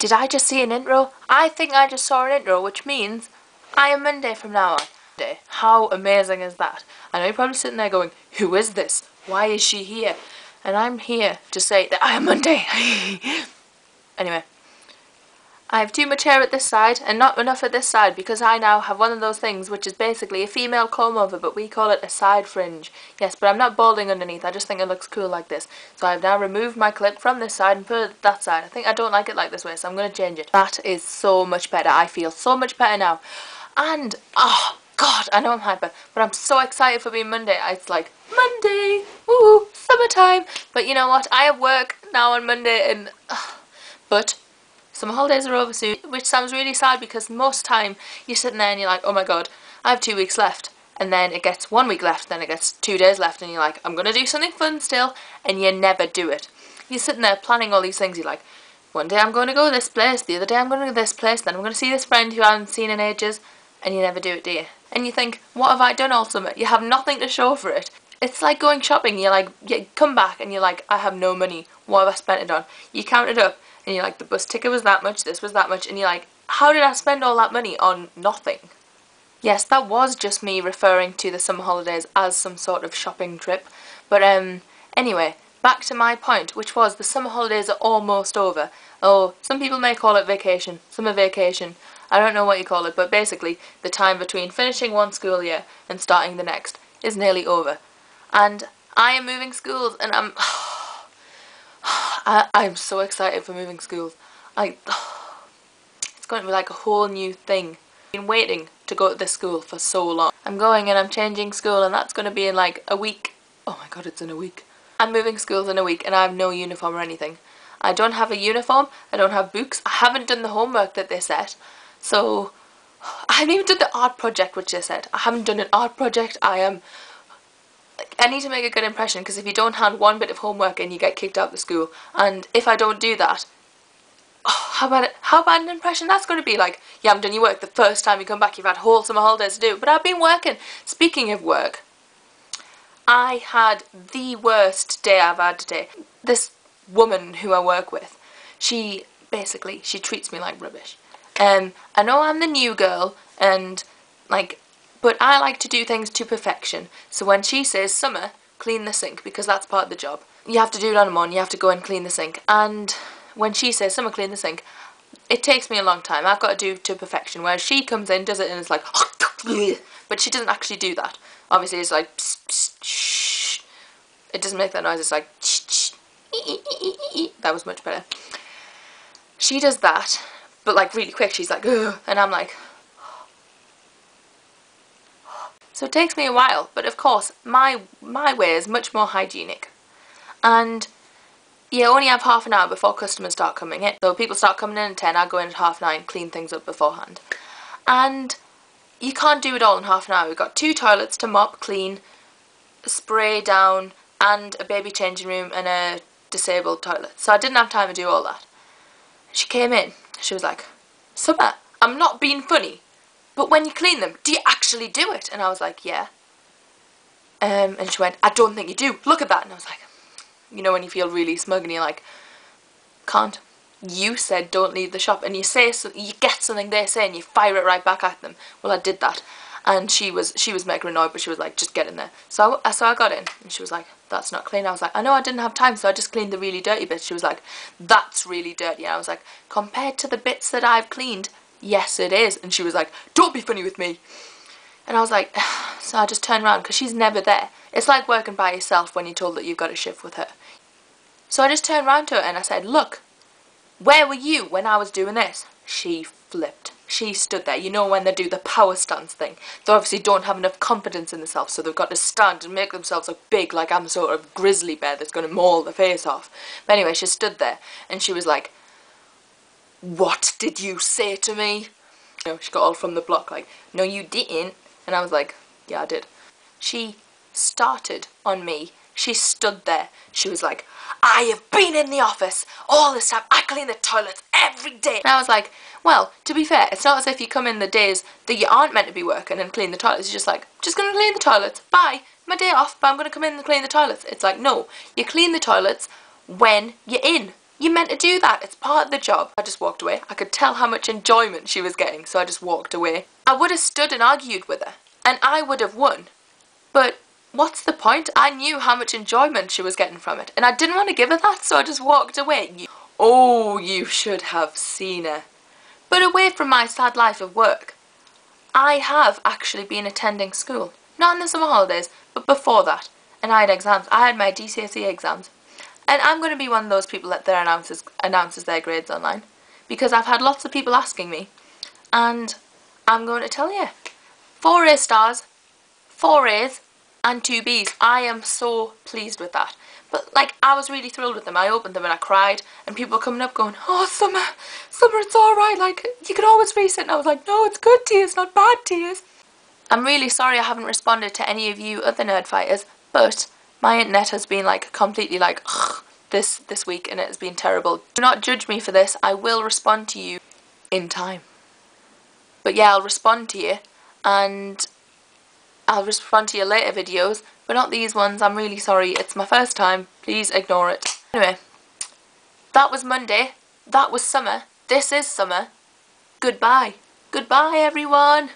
Did I just see an intro? I think I just saw an intro, which means I am Monday from now on. How amazing is that? I know you're probably sitting there going, who is this? Why is she here? And I'm here to say that I am Monday. Anyway. I have too much hair at this side and not enough at this side because I now have one of those things which is basically a female comb over, but we call it a side fringe. Yes, but I'm not balding underneath, I just think it looks cool like this. So I've now removed my clip from this side and put it that side. I think I don't like it like this way, so I'm going to change it. That is so much better. I feel so much better now. And, oh god, I know I'm hyper, but I'm so excited for being Monday. It's like, Monday, woo, summertime. But you know what, I have work now on Monday and, but summer holidays are over soon, which sounds really sad because most time you're sitting there and you're like, oh my god, I have 2 weeks left, and then it gets 1 week left, then it gets 2 days left, and you're like, I'm going to do something fun still, and you never do it. You're sitting there planning all these things, you're like, one day I'm going to go this place, the other day I'm going to go this place, then I'm going to see this friend who I haven't seen in ages, and you never do it, do you? And you think, what have I done all summer? You have nothing to show for it. It's like going shopping, you're like, you come back and you're like, I have no money, what have I spent it on? You count it up, and you're like, the bus ticket was that much, this was that much, and you're like, how did I spend all that money on nothing? Yes, that was just me referring to the summer holidays as some sort of shopping trip. But anyway, back to my point, which was the summer holidays are almost over. Oh, some people may call it vacation, summer vacation. I don't know what you call it, but basically the time between finishing one school year and starting the next is nearly over. And I am moving schools, and I'm so excited for moving schools. It's going to be like a whole new thing. I've been waiting to go to this school for so long. I'm going and I'm changing school, and that's going to be in like a week. Oh my god, it's in a week. I'm moving schools in a week and I have no uniform or anything. I don't have a uniform, I don't have books, I haven't done the homework that they set. So, I haven't even done the art project which they said. I haven't done an art project. I need to make a good impression, because if you don't hand one bit of homework in, you get kicked out of the school. And if I don't do that, how bad an impression that's going to be. Like, you haven't done your work the first time you come back, you've had whole summer holidays to do. But I've been working. Speaking of work, I had the worst day I've had today. This woman who I work with, she treats me like rubbish. I know I'm the new girl, and like, but I like to do things to perfection. So when she says, Summer, clean the sink, because that's part of the job. You have to do it on a morning, you have to go and clean the sink. And when she says, Summer, clean the sink, it takes me a long time. I've got to do to perfection. Whereas she comes in, does it, and it's like, but she doesn't actually do that. Obviously it's like, shh. It doesn't make that noise, it's like, shh. That was much better. She does that, but like really quick. She's like, ugh, and I'm like, so it takes me a while, but of course my way is much more hygienic. And you only have half an hour before customers start coming in. So people start coming in at 10, I go in at 9:30, clean things up beforehand. And you can't do it all in half an hour. We've got 2 toilets to mop, clean, spray down, and a baby changing room and a disabled toilet. So I didn't have time to do all that. She came in, she was like, Summer, I'm not being funny, but when you clean them, do you actually do it? And I was like, yeah. And she went, I don't think you do, look at that. And I was like, you know when you feel really smug and you're like, can't. You said don't leave the shop, and you say something, you get something they say and you fire it right back at them. Well, I did that. And she was mega annoyed, but she was like, just get in there. So I got in, and she was like, that's not clean. I was like, I know, I didn't have time, so I just cleaned the really dirty bits. She was like, that's really dirty. And I was like, compared to the bits that I've cleaned, yes it is. And she was like, don't be funny with me. And I was like, so I just turned around, because she's never there. It's like working by yourself when you're told that you've got a shift with her. So I just turned around to her and I said, look, where were you when I was doing this? She flipped. She stood there. You know when they do the power stance thing? They obviously don't have enough confidence in themselves, so they've got to stand and make themselves look big, like I'm sort of grizzly bear that's going to maul the face off. But anyway, she stood there and she was like, what did you say to me? You know, she got all from the block like, no you didn't. And I was like, yeah I did. She started on me. She stood there. She was like, I have been in the office all this time. I clean the toilets every day. And I was like, well, to be fair, it's not as if you come in the days that you aren't meant to be working and clean the toilets. You're just like, just going to clean the toilets. Bye. My day off, but I'm going to come in and clean the toilets. It's like, no. You clean the toilets when you're in. You meant to do that. It's part of the job. I just walked away. I could tell how much enjoyment she was getting, so I just walked away. I would have stood and argued with her, and I would have won. But what's the point? I knew how much enjoyment she was getting from it, and I didn't want to give her that, so I just walked away. Oh, you should have seen her. But away from my sad life of work, I have actually been attending school. Not in the summer holidays, but before that. And I had exams. I had my GCSE exams. And I'm going to be one of those people that announces their grades online. Because I've had lots of people asking me. And I'm going to tell you. 4 A stars, 4 A's, and 2 B's. I am so pleased with that. But, like, I was really thrilled with them. I opened them and I cried. And people were coming up going, oh, Summer, it's alright. Like, you can always reset. And I was like, no, it's good tears, not bad tears. I'm really sorry I haven't responded to any of you other nerd fighters. But my internet has been, like, completely, like, this week. And it has been terrible. Do not judge me for this. I will respond to you in time. But yeah, I'll respond to you. And I'll respond to your later videos, but not these ones. I'm really sorry. It's my first time. Please ignore it. Anyway, that was Monday. That was summer. This is summer. Goodbye. Goodbye, everyone.